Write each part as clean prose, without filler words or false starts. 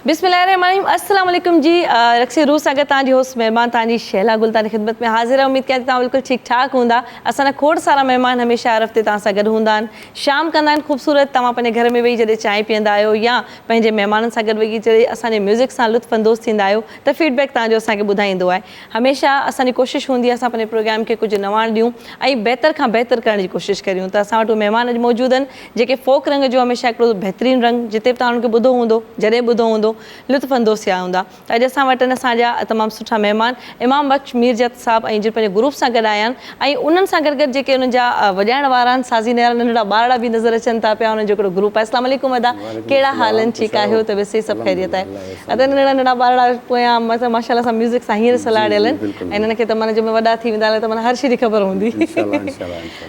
बिस्मिल्लाहिर्रहमानिर्रहीम अस्सलाम वालेकुम जी। रक्सी रूह सां तव्हांजी होस्ट महिमान तव्हांजी शैला गुल तव्हांजी ख़िदमत में हाज़िर आहे। उम्मीद कयां थी तव्हां बिल्कुलु ठीकु ठाक हूंदा। असांजा खोड़ सारा महिमान हमेशह हर हफ़्ते तव्हां सां गॾु हूंदा आहिनि, शाम कंदा आहिनि ख़ूबसूरत। तव्हां पंहिंजे घर में वेही जॾहिं चांहि पीअंदा आहियो या पंहिंजे महिमाननि सां गॾु वेही जॾहिं असांजे म्यूज़िक सां लुत्फ़ अंदोज़ थींदा आहियो त फीडबैक तव्हांजो असांखे ॿुधाईंदो आहे। हमेशह असांजी कोशिशि हूंदी आहे असां पंहिंजे प्रोग्राम खे कुझु नवाण ॾियूं ऐं बहितर खां बहितर करण जी कोशिशि करियूं। त असां वटि महिमान अॼु मौजूदु आहिनि जेके फोक रंग जो हमेशह हिकिड़ो बहितरीनु रंग जिते बि तव्हां हुनखे ॿुधो हूंदो, जॾहिं ॿुधो हूंदो, लुत्फ़ अंदोज़ थिया हूंदा। त अॼु असां वटि असांजा तमामु सुठा महिमान इमाम बख्श मीरजत साहिबु ऐं जिन पंहिंजे ग्रुप सां गॾु आया आहिनि ऐं उन्हनि सां गॾु जेके उन्हनि जा वॼाइण वारा आहिनि, साज़ीन वारा नंढड़ा ॿारड़ा बि नज़र अचनि था पिया। उन्हनि जो हिकिड़ो ग्रुप आहे। अस्सलाम वालेकुम अदा, कहिड़ा हाल आहिनि? ठीकु आहियो? त वैसे सभु ख़ैरियत आहे? अदा नंढड़ा नंढड़ा ॿारड़ा पोयां मतिलबु माशाल्लाह सां म्यूज़िक सां हींअर सलाहियल आहिनि ऐं हिननि खे त माना जो वॾा थी वेंदा त माना हर शइ जी ख़बर हूंदी।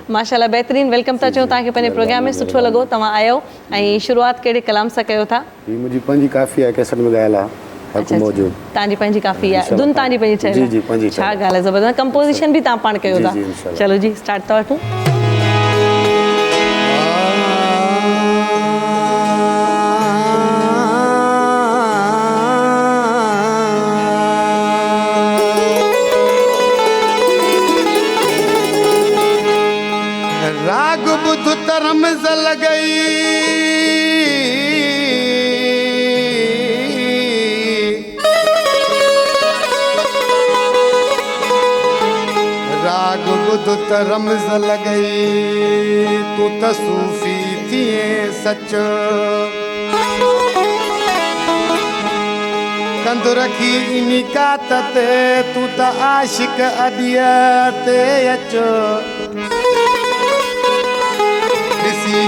माशाल्लाह बहितरीनु वेलकम था चऊं तव्हांखे पंहिंजे प्रोग्राम में। सुठो लॻो तव्हां आयो ऐं शुरूआति कहिड़े कलाम सां कयो था? मुंहिंजी पंहिंजी काफ़ी आहे, कैसेट में ॻायल आहे। तव्हांजी पंहिंजी काफ़ी आहे, धुन तव्हांजी पंहिंजी ठहियल? छा ॻाल्हि आहे, ज़बरदस्त। कंपोज़िशन बि तव्हां पाण कयो था? चलो जी स्टार्ट था वठूं। राग बुध तरम जल गई, राग बुध तरम जल गई, तू त सूफी थिए सच। कंद रखी इनी कात ते, तू त आशिक अडिया ते अचो।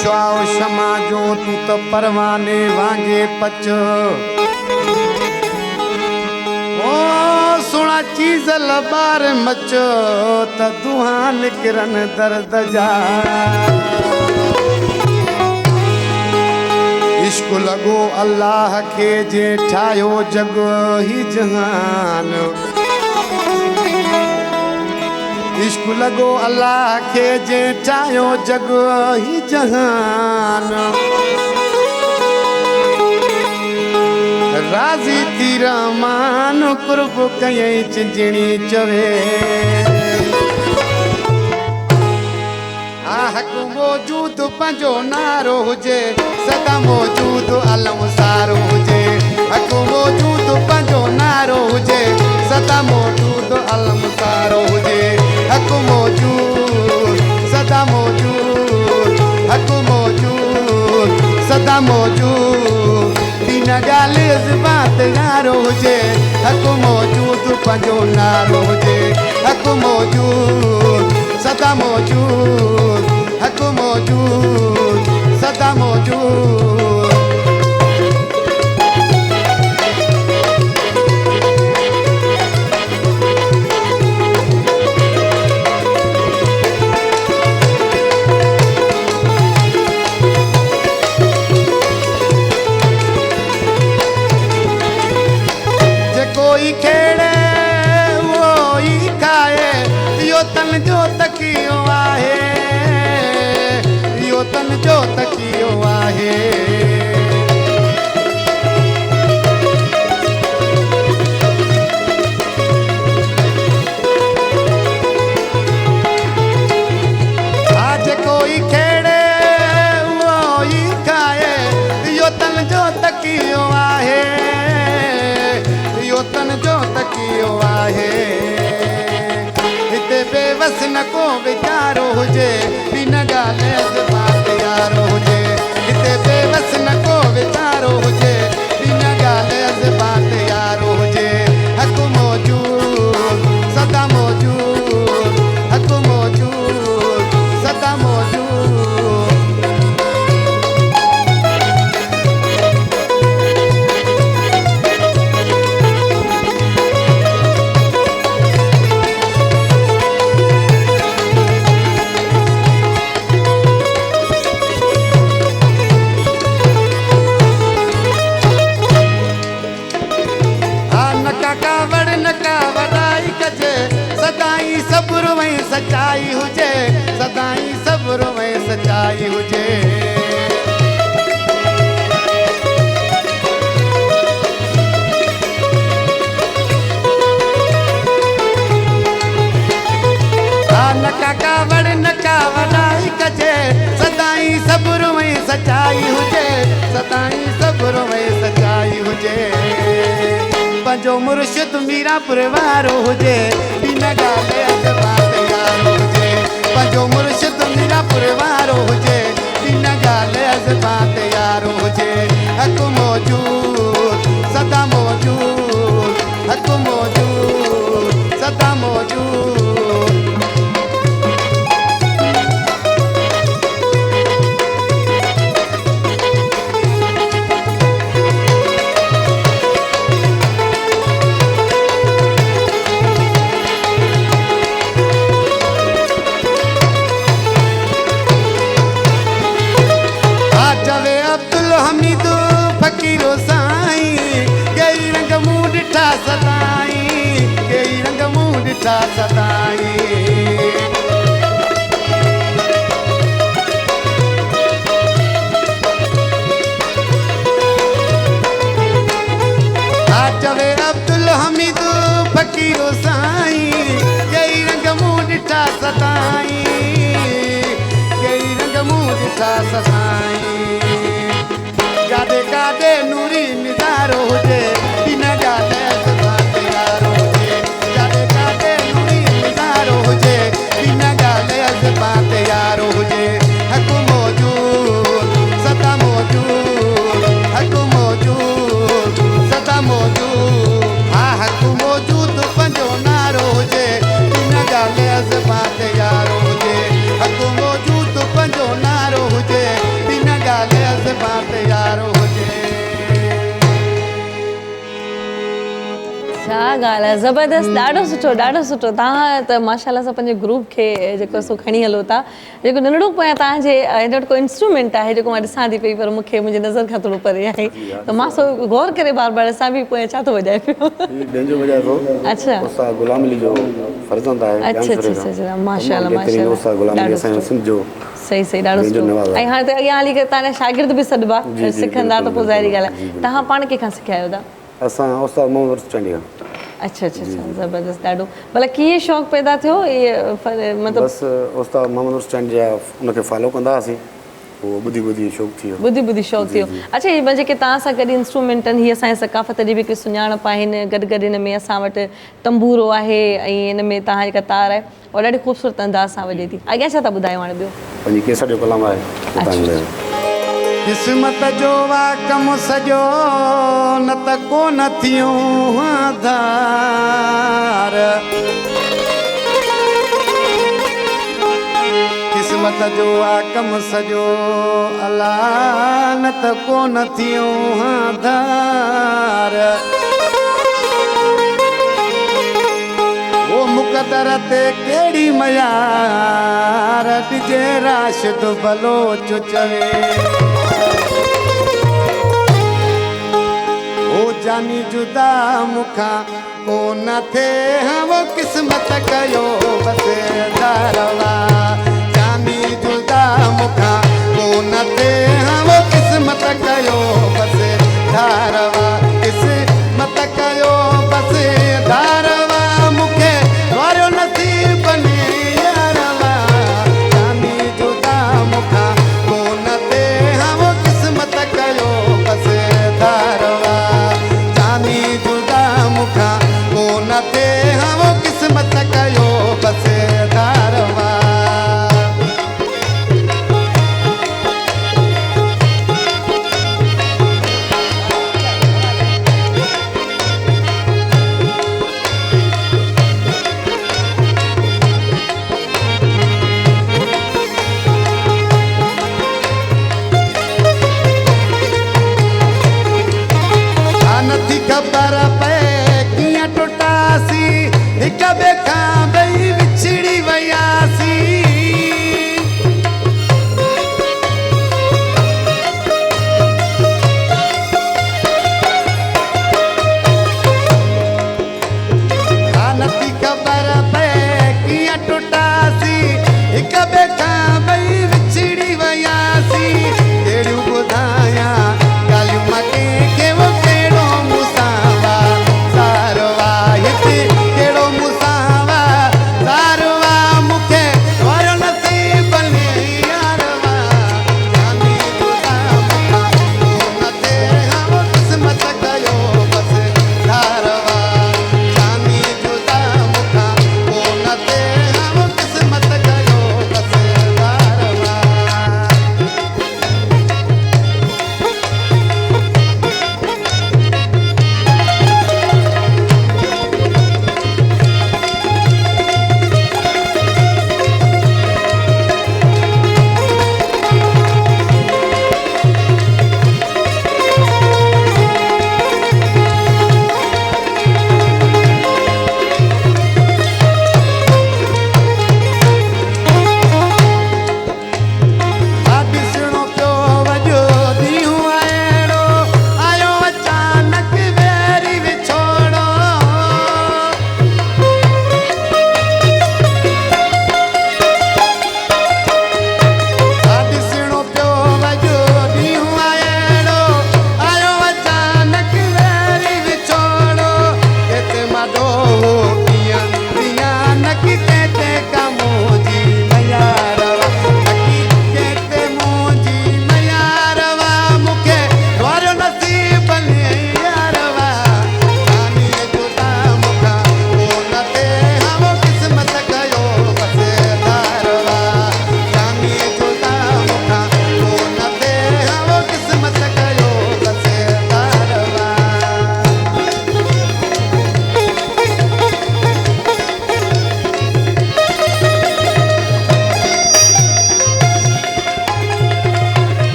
श्वाओ शमा जो तू तो परवाने वांगे पच। ओ सुना चीज लबार मचो त दुहा निकरन दर्द जा। इश्क लगो अल्लाह के जे ठायो जग ही जहान। इश्क लगो अल्लाह के जे ठायो जग ही जहान। राज़ी थी रहमान कुर्ब कयई चिंजणी चवे। हक मौजूद पंहिंजो नारो हुजे, सदा मौजूद अलम सारो हुजे। हक मौजूद पंहिंजो नारो हुजे, सदा मौजूद अलम सारो हुजे। हक मौजूद सदा मौजूद, हक मौजूद सदा मौजूद। बिना ॻाल्हि ज़बात यारो हुजे, हक मौजूद पंहिंजो नारो हुजे। हक मौजूद सदा मौजूद, हक मौजूद सदा मौजूद। कोई खेड़े वो ही खाए, यो तन जो तकियो आहे, यो तन जो तकियो आहे। आज कोई खेड़े वो ही खाए, यो तन जो तकियो आहे, तन जो तकियो आहे। हिते बेवस न को वीचारो हुजे, बिना ॻाल्हि ज़बात यारो हुजे। हिते बेवस न को वीचारो हुजे, बिना ॻाल्हि ज़बात यारो हुजे। हक मौजूद सदा मौजूद, हक मौजूद सदा मौजूद। आई हुजे सदाई सबरो में सचाई हुजे पंजो मुर्शिद मीरापुर वारो हुजे बिन ॻाल्हि अजबात यारो हुजे पंजो मुर्शिद मीरापुर वारो हुजे बिन ॻाल्हि अजबात यारो हुजे हक़ मौजूद सदा मौजूद हक़ मौजूद सदा मौजूद फकीरो साईं कई रंग मूं ॾिठा सदाई कई रंग मूं ॾिठा सदाई चवे अब्दुल हमीद फकीरो साईं कई रंग मूं ॾिठा सदाई कई रंग मूं ॾिठा सदाई गाॾे गाॾे नूरी निज़ारो हुजे बिन ॻाल्हि अजबात यारो हुजे गाॾे गाॾे नूरी निज़ारो हुजे बिन ॻाल्हि अजबात यारो हुजे हक़ मौजूद सदा मौजूद हक़ मौजूद सदा मौजूद हा हक़ मौजूद पंहिंजो नारो हुजे बिन ॻाल्हि अजबात यारो हुजे हक़ मौजूद पंहिंजो नारो हुजे बिन ॻाल्हि अजबात यारो छा ॻाल्हि आहे ज़बरदस्त ॾाढो सुठो तव्हां त माशाल्लाह सां पंहिंजे ग्रुप खे जेको सो खणी हलो था जेको नंढड़ो पोयां तव्हांजे हेॾो को इंस्ट्रूमेंट आहे जेको मां ॾिसां थी पई पर मूंखे मुंहिंजी नज़र खां थोरो परे आहे त मां सो गौर करे बार बार असां बि पोयां छा थो वॼाए पियो बेंजो बजाए थो अच्छा उस्ताद गुलाम अली जो फर्ज़ंद आहे अच्छा माशाल्लाह उस्ताद गुलाम अली असांजो सिंध जो सही ॾाढो सुठो ऐं हाणे त अॻियां हली करे तव्हांजा शागिर्द बि सॾिबा सिखंदा त पोइ ज़ाहिरी ॻाल्हि आहे तव्हां पाण कंहिंखां सिखिया आहियो था असां उस्ताद मोहम्मद चंडी खां अच्छा ज़बरदस्त ॾाढो भला कीअं शौक़ु पैदा थियो इहे मतिलबु बसि उस्ताद मोहम्मद चंडी जा उनखे फॉलो कंदा हुआसीं पोइ ॿुधी शौक़ु थी वियो ॿुधी शौक़ु थियो अच्छा इहे जेके तव्हां सां गॾु इंस्ट्रूमेंटनि हीअ असांजे सकाफ़त जी बि हिकिड़ी सुञाणप आहिनि गॾु हिन में असां वटि तंबूरो आहे ऐं हिन में तव्हां जेका तार आहे उहा ॾाढी ख़ूबसूरत अंदाज़ सां वॼे थी अॻियां छा था ॿुधायो हाणे ॿियो पंहिंजी केसर जो कलाम आहे क़िस्मत जो आहे कमु सॼो न त कोन थियूं धार क़िस्मत जो आहे कमु सॼो अला न त कोन थियूं धार ओ मुक़दर ते कहिड़ी मयार ॾिजे राशिद बलोच चवे जानी जुदा मुखां कोन थिए हम क़िस्मत कयो बसि दारवा जानी जुदा मुखां कोन थिए हम क़िस्मत कयो बसि दारवा क़िस्मत कयो बसि दारवा मूंखे वारियो नसीब बने यारवा जानी जुदा मुखां कोन थिए हम क़िस्मत कयो बसि दारवा कोन थिए हम क़िस्मत कयो बसि दारवा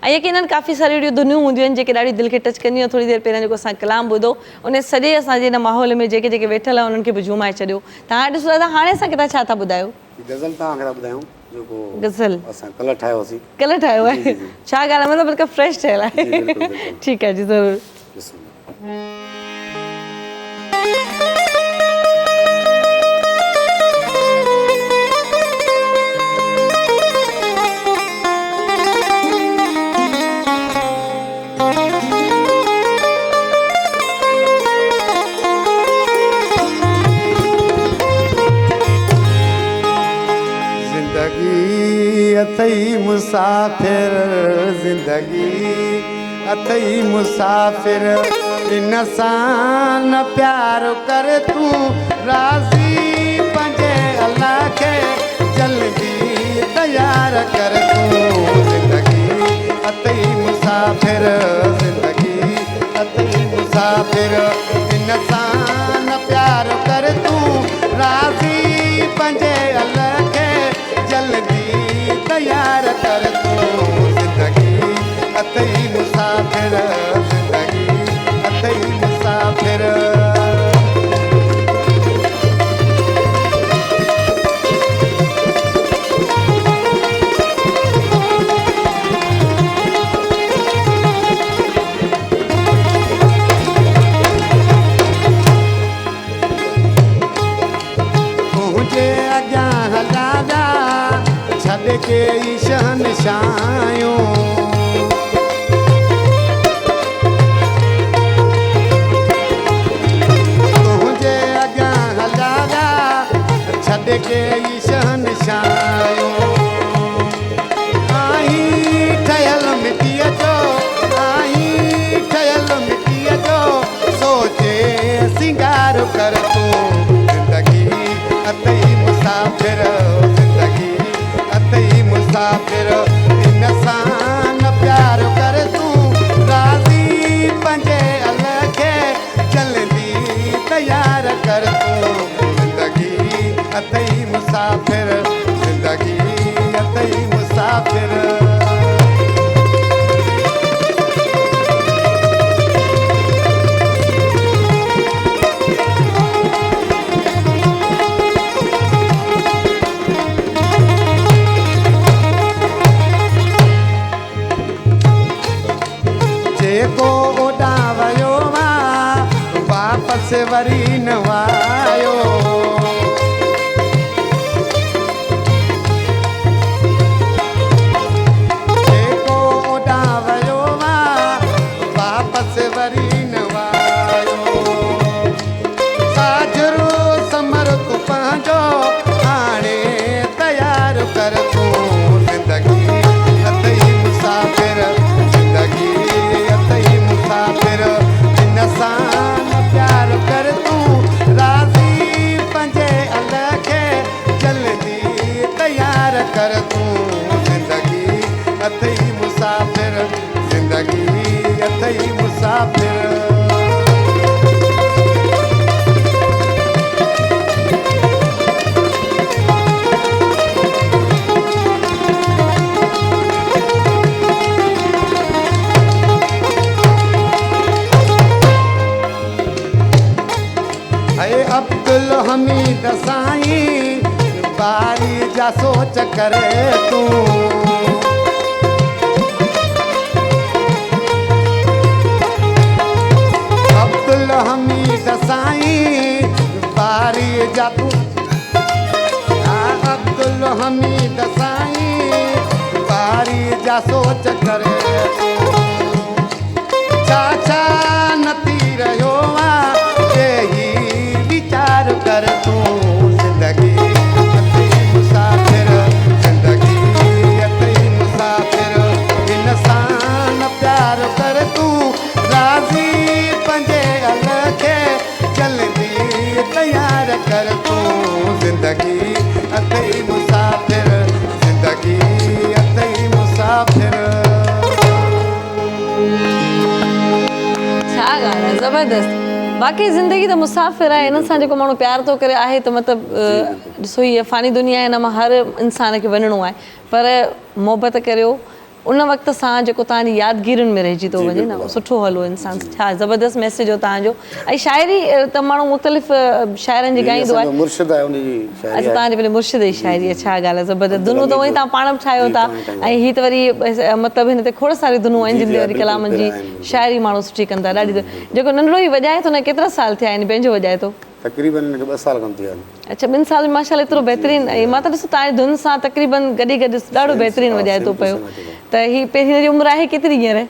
ऐं यकीननि काफ़ी सारियूं अहिड़ियूं धुनियूं हूंदियूं आहिनि जेके ॾाढी दिलि खे टच कंदियूं आहिनि। थोरी देरि पहिरियों जेको असां कलाम ॿुधो उन सॼे असांजे हिन माहौल में जेके जेके वेठल आहिनि उन्हनि खे बि झुमाए छॾियो। तव्हां ॾिसो दादा, हाणे असां किथां छा था ॿुधायो? गज़ल तव्हांखे था ॿुधायूं जेको गज़ल असां कल्ह ठाहियोसीं। कल्ह ठाहियो आहे? छा ॻाल्हि आहे, मतिलबु बिल्कुलु फ्रेश ठहियल आहे। ठीकु आहे जी, ज़रूरु। अथई मुसाफ़िर ज़िंदगी अथई मुसाफ़िर इन सां न प्यार कर तूं राज़ी पंहिंजे अल्लाह खे जल्दी तयार कर तूं ज़िंदगी अथई मुसाफ़िर ज़िंदगी अथई मुसाफ़िर इन सां न प्यार कर तूं राज़ी पंहिंजे अल्लाह खे जल्दी तयार कर तूं ज़िंदगी अथई मुसाफ़िर ज़िंदगी अथई मुसाफ़िर। तुंहिंजे अॻियां हलाया छॾ के ईशन शायूं तुंहिंजे अॻियां हलाया छॾ के ईशन शायूं आहीं ठहियल मिटीअ जो आहीं ठहियल मिटीअ जो सोचे सिंगार कर तूं ज़िंदगी अथई मुसाफ़िर ज़िंदगी अथई मुसाफ़िर इन सां न प्यार कर तूं राज़ी पंहिंजे अल्लाह खे जल्दी तयार कर तूं ज़िंदगी अथई मुसाफ़िर ज़िंदगी अथई मुसाफ़िर। जेको ओॾां वियो आहे वापसि वरी न आयो जेको ओॾां वियो आहे वापसि वरी न आयो साजरो समर तूं पंहिंजो हाणे तयार कर तूं ज़िंदगी अथई मुसाफ़िर ज़िंदगी अथई मुसाफ़िर इन सां न प्यार कर तूं राज़ी पंहिंजे अल्लाह खे जल्दी तयार कर तूं ज़िंदगी अथई मुसाफ़िर ज़िंदगी अथई मुसाफ़िर। अब्दुल हमीद साईं बारी जा सोच करे तूं अब्दुल हमीद साईं बारी जा तूं अब्दुल हमीद साईं बारी जा सोच करे तूं छा छा न थी रहियो आहे विचार कर तूं ज़िंदगी अथई मुसाफ़िर ज़िंदगी अथई मुसाफ़िर इन सां न प्यार कर तूं राज़ी पंहिंजे अल्लाह खे जल्दी तयार कर तूं ज़िंदगी अथई मुसाफ़िर ज़िंदगी अथई मुसाफ़िर। छा ॻाल्हि आहे, ज़बरदस्त। बाक़ी ज़िंदगी त मुसाफ़िर आहे, इन सां जेको माण्हू प्यार थो करे आहे त मतिलबु ॾिसो हीअ फ़ानी दुनिया आहे, हिन मां हर इंसान खे वञिणो आहे, पर मोहबत करियो, उन वक़्त सां जेको तव्हांजी यादगिरियुनि में रहिजी थो वञे न सुठो हलो इंसानु छा ज़बरदस्त मैसेज हो तव्हांजो ऐं शाइरी त माण्हू मुख़्तलिफ़ शाइरनि जी ॻाईंदो आहे मुर्शिद आहे उनजी शाइरी अच्छा तव्हांजे पंहिंजे मुर्शिद जी शाइरी छा ॻाल्हि आहे ज़बरदस्त धुनूं त उहो ई तव्हां पाण बि ठाहियो था ऐं हीअ त वरी मतिलबु हिन ते खोड़ सारी धुनूं आहिनि जिन ते वरी कलामनि जी शाइरी माण्हू सुठी कंदा ॾाढी जेको नंढड़ो ई वॼाए थो न केतिरा साल थिया आहिनि पंहिंजो वॼाए थो तक़रीबन 2 साल कम थिया अच्छा 2 साल में माशाल्लाह एतिरो बहितरीनु ऐं मां त ॾिसो तव्हांजी धुन सां तक़रीबन गॾी गॾु ॾाढो बहितरीनु वॼाए थो पियो त हीअ पहिरीं हिन जी उमिरि आहे केतिरी हींअर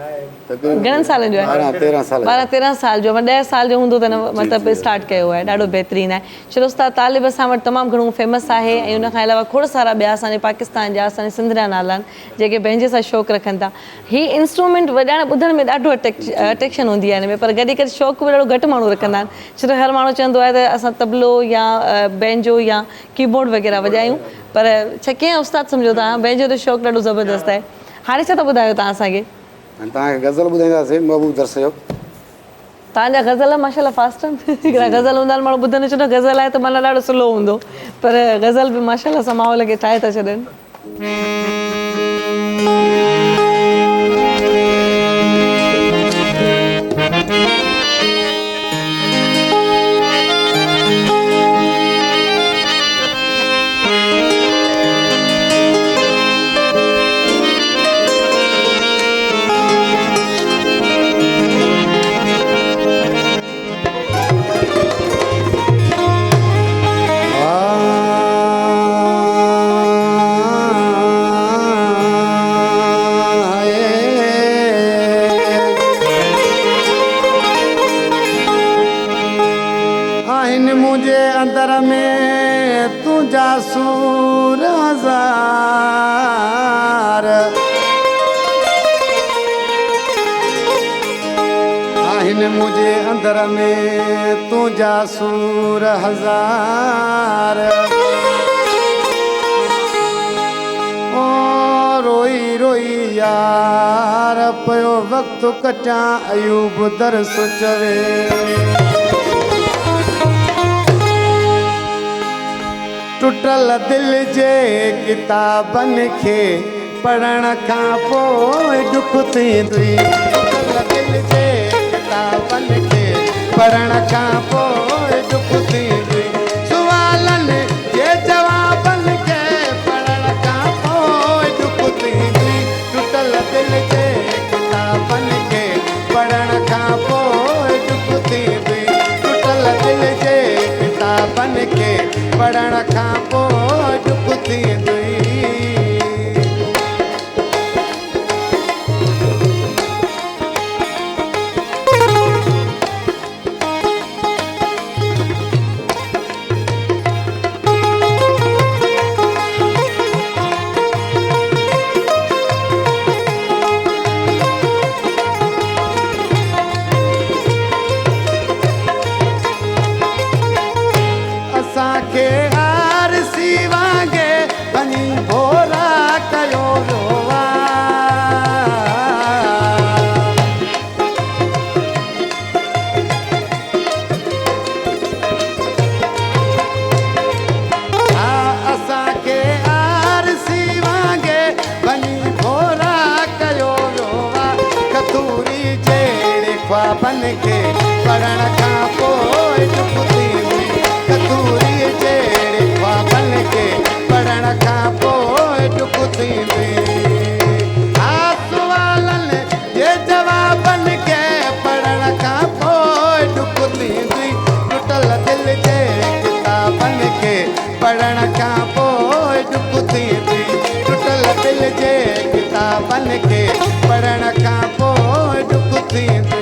घणनि सालनि जो आहे 12-13 साल जो 10 साल जो हूंदो त न मतिलबु स्टार्ट कयो आहे ॾाढो बहितरीनु आहे छो उस्ताद तालिब असां वटि तमामु घणो फेमस आहे ऐं उन खां अलावा खोड़ सारा ॿिया असांजे पाकिस्तान जा असांजे सिंध जा नाला आहिनि जेके पंहिंजे सां शौक़ु रखनि था हीअ इंस्ट्रूमेंट वॼाइण ॿुधण में ॾाढो अट्रैक्शन हूंदी आहे हिन में पर गॾी गॾु शौक़ु बि ॾाढो घटि माण्हू रखंदा आहिनि छो त हर माण्हू चवंदो आहे त असां तबलो या बैंजो या कीबोर्ड वग़ैरह वॼायूं पर छा कीअं उस्ताद सम्झो तव्हां बैंजो त शौक़ु ॾाढो ज़बरदस्त आहे हाणे छा था ॿुधायो तव्हां असांखे तव्हांखे गज़ल ॿुधाईंदासीं महबूब दर्स जो तव्हांजा गज़ल माशाल्लाह फास्ट आहिनि हिकिड़ा गज़ल हूंदा आहिनि माण्हू ॿुधनि छो न गज़ल आहे त माना ॾाढो स्लो हूंदो पर गज़ल बि माशाल्लाह सां माहौल खे ठाहे था छॾनि अंदर में तुझा सूर हजार आहिन मुझे अंदर में तुझा सूर हजार ओ रोई रोई यार पयो वक्त कटा अयूब दरस चवे टुटल दिल जे किताबनि खे पढ़ण खां पोइ दुख थींदी टुटल दिल जे किताबनि खे पढ़ण खां पोइ दुख थींदी सुवालनि जे जवाबनि खे पढ़ण खां पोइ दुख थींदी टुटल दिल जे किताबनि खे पढ़ण खां पोइ दुख थींदी टुटल दिल जे किताबनि खे पढ़ण खां पोइ दुख थींदी असांखे आरसी वांगे वञी भोरा कयो रोवा असांखे आरसी वांगे वञी भोरा कयो रोवा कतूरी जहिड़े ख्वाबनि खे पढ़ण खां पोइ दुख थींदी कतूरी जहिड़े ख्वाबनि खे पढ़ण खां पोइ दुख थींदी सुवालनि जे जवाबनि खे पढ़ण खां पोइ दुख थींदी टुटल दिल जे किताबनि खे पढ़ण खां पोइ दुख थींदी टुटल दिल जे किताबनि खे पढ़ण खां पोइ दुख थींदी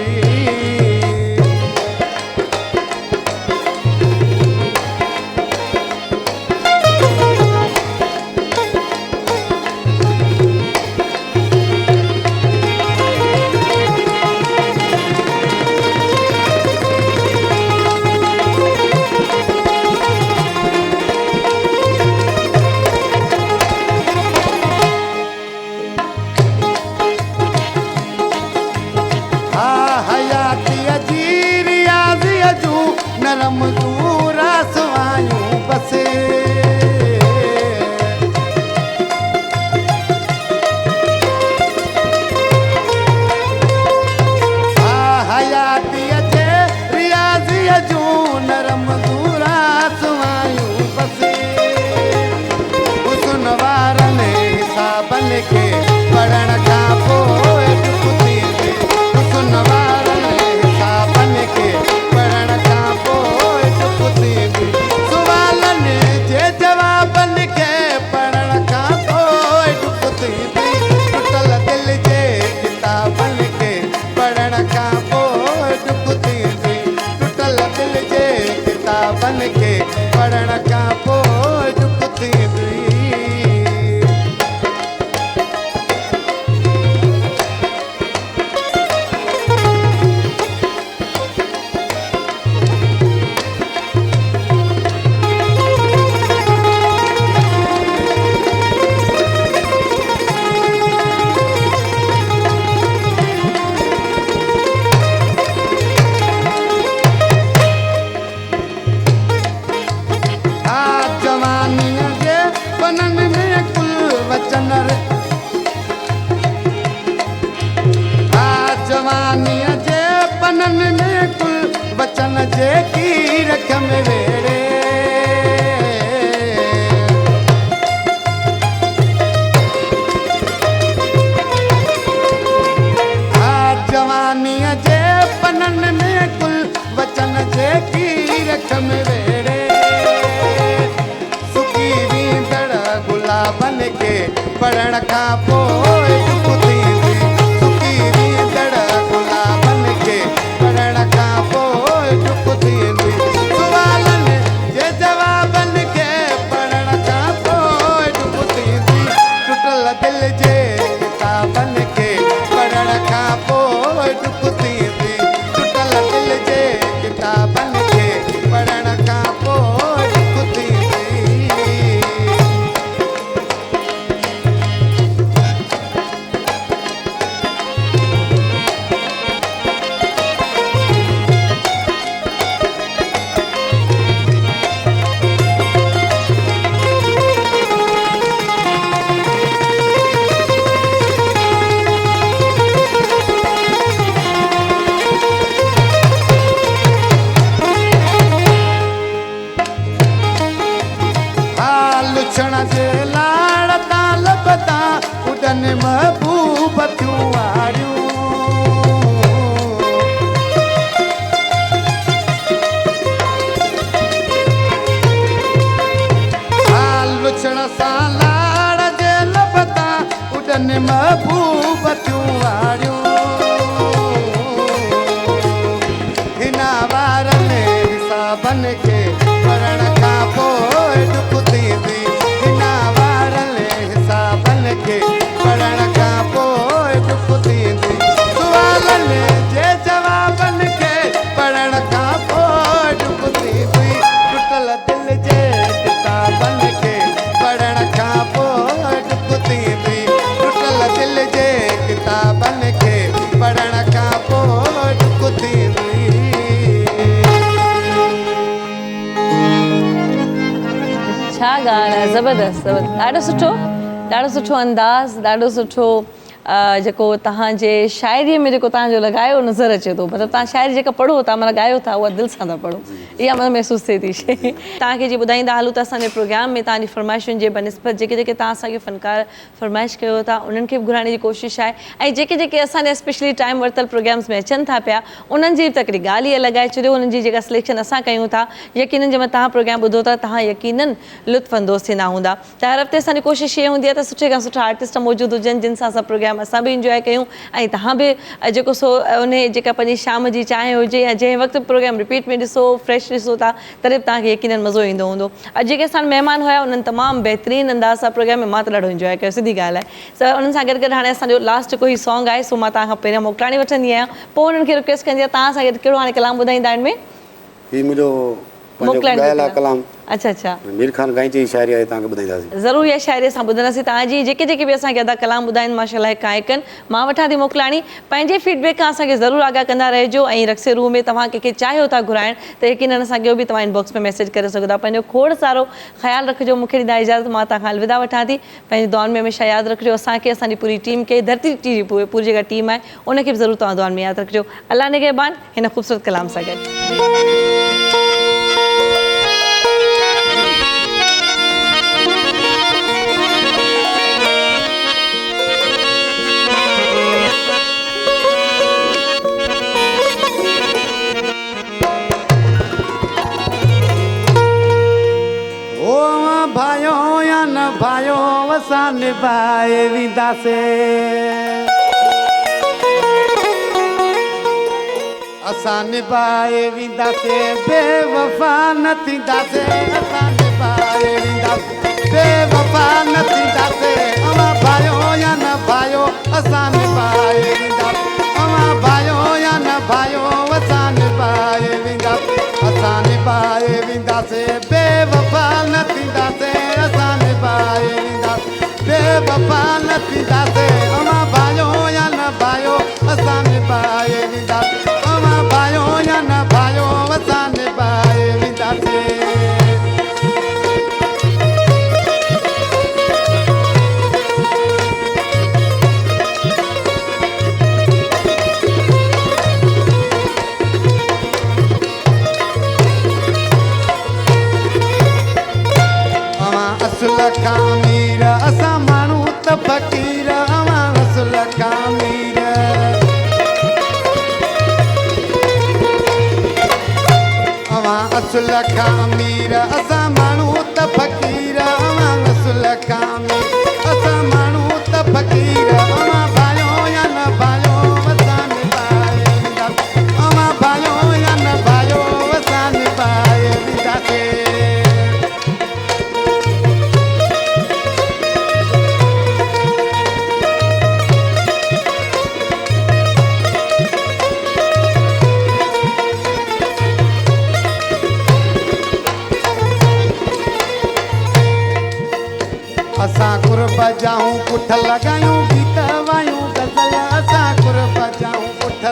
नरम दूरा सुवायूं बसे जेकी रख में वेड़े जवानीअ जे पननि में कुल वचन जेकी रख में वेड़े सुकी वींदड़ गुलाबन के पढ़ण खां पोइ डुक थींदी सुकी वींदड़ गुलाबन के पढ़ण खां पोइ डुक थींदी सुवालनि जे जवाबनि खे पढ़ण खां पोइ डुक थींदी टुटल दिलि जे किताबनि खे पढ़ण खां पोइ डुक थींदी टुटल दिलि जे किताबनि खे पढ़ण खां पोइ डुक थींदी लुछण जे लाड़ तां लभता उडनि महबूब थियूं वारियूं लुछण सां लाड़ जे लभता उडनि महबूब थियूं वारियूं हिन वारनि हिसाबनि खे पढ़ण खां पोइ डुक थींदी हिन वारनि हिसाबनि खे पढ़ण खां पोइ डुक थींदी सुवालनि जे जवाबनि खे पढ़ण खां पोइ डुक थींदी टुटल दिलि जे किताबनि खे पढ़ण खां पोइ डुक थींदी टुटल दिलि जे किताबनि खे पढ़ण खां पोइ डुक थींदी छा ॻाल्हि आहे ज़बरदस्त ज़बरदस्त ॾाढो सुठो अंदाज़ ॾाढो सुठो जेको तव्हांजे शाइरीअ में जेको तव्हांजो लॻायो नज़र अचे थो मतिलबु तव्हां शाइरी जेका पढ़ो था माना ॻायो था उहा दिलि सां था पढ़ो इहा मतलब महसूसु थिए थी शइ तव्हांखे जीअं ॿुधाईंदा हलूं त असांजे प्रोग्राम में तव्हांजी फरमाइशुनि जे बनिस्बत जेके जेके तव्हां असांखे फ़नकार फरमाइश कयो था उन्हनि खे बि घुराइण जी कोशिशि आहे ऐं जेके जेके असांजा स्पेशली टाइम वरितल प्रोग्राम्स में अचनि था पिया उन्हनि जी बि तकड़ी ॻाल्हि इहा लॻाए छॾियो उन्हनि जी जेका सिलेक्शन असां कयूं था यकीननि जंहिंमहिल तव्हां प्रोग्राम ॿुधो था तव्हां यकीननि लुत्फ़अंदोज़ थींदा हूंदा त हर हफ़्ते असांजी कोशिशि इहा हूंदी आहे त सुठे खां सुठा आर्टिस्ट मौजूदु हुजनि जिन सां असां प्रोग्राम असां बि इंजॉय कयूं ऐं तव्हां बि जेको सो उन जेका पंहिंजी शाम जी चांहि हुजे या जंहिं वक़्तु प्रोग्राम रिपीट में ॾिसो फ्रेश ॾिसो था तॾहिं बि तव्हांखे यकीननि मज़ो ईंदो हूंदो अॼु जेके असांजा महिमान हुया उन्हनि तमामु बहितरीनु अंदाज़ सां प्रोग्राम में मां त ॾाढो इंजॉय कयो सिधी ॻाल्हि आहे त उन्हनि सां गॾु गॾु हाणे असांजो लास्ट कोई सॉन्ग आहे सो मां तव्हां खां पहिरियों मोकिलाणी वठंदी आहियां पोइ उन्हनि खे रिक्वेस्ट कंदी आहियां तव्हां असांखे कहिड़ो हाणे कलाम ॿुधाईंदा हिन में ही मुंहिंजो मोकिलाइण ॻायल आहे कलाम अच्छा अच्छा मीर ख़ान गांई जी शाइरी आहे तव्हांखे ॿुधाईंदासीं ज़रूरु इहा शाइरी असां ॿुधंदासीं तव्हांजी जेके जेके बि असांखे अदा कलाम ॿुधाइनि माशाल्लाह हिकु हिकु मां वठां थी मोकिलाणी पंहिंजे फीडबैक खां असांखे ज़रूरु आगाह कंदा रहिजो ऐं रक्से रूह में तव्हां कंहिंखे चाहियो था घुराइण त यकीननि असांखे बि तव्हां इनबॉक्स में मैसेज करे सघो था पंहिंजो खोड़ सारो ख़्यालु रखिजो मूंखे ॾींदा इजाज़त मां तव्हां खां अलविदा वठां थी पंहिंजे दुआनि में हमेशह यादि रखिजो असांखे असांजी पूरी टीम खे धरती जी पूरी जेका टीम आहे उनखे बि ज़रूरु तव्हां दुआनि में यादि रखिजो अलाह निगहबान हिन ख़ूबसूरत कलाम सां गॾु भाइयों या न भाइयों असां निभाए वेंदासीं असां निभाए वेंदासीं बेवफा न थींदासीं असां निभाए वेंदासीं बेवफा न थींदासीं अवां भाइयों या न भाइयों असां निभाए वेंदासीं अवां भाइयों या न भाइयों असां निभाए वेंदासीं असां निभाए वेंदासीं बेवफा न थींदासीं असां निभाए वेंदासीं बेवफा न थींदासीं अवां भाइयों या न भाइयों असां निभाए वेंदासीं अवां भाइयों या न भाइयों असां निभाए वेंदासीं वसूल खां अमीर असां माण्हू त फ़क़ीर वसूल खां अमीर असां माण्हू त फ़क़ीर भायो या न भायो असां निभाए वेंदासीं भायो या न भायो असां निभाए वेंदासीं असां कुर्ब जाऊं पुठ लॻायूं गीत वायूं गज़ल असां कुर्ब जाऊं पुठ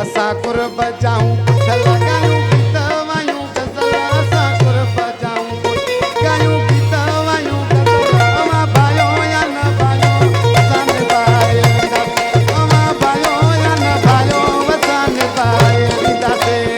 असां कुर्ब जाऊं पुठ लॻायूं गीत वायूं गज़ल असां कुर्ब जाऊं पुठ ॻायूं गीत वायूं गज़ल भायो या न भायो असां निभाए वेंदासीं भायो या न भायो असां निभाए वेंदासीं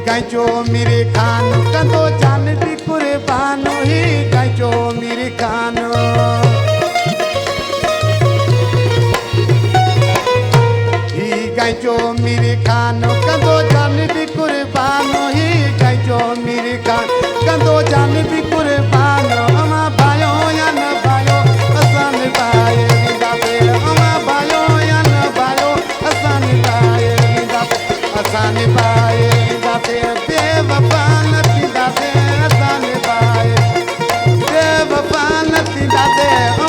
गंजो मेरे खान कंदो जान भी कुर्बान ही गंजो मेरे खान ही गंजो मेरे खान कंदो जान भी कुर्बान ही गंजो मेरे खान कंदो जान भी कुर्बान भायो या न भायो असां निभाए वेंदासीं भायो या न भायो असां निभाए वेंदासीं असां निभाए बेवफा न थींदासीं असां निभाए बेवफा न थींदासीं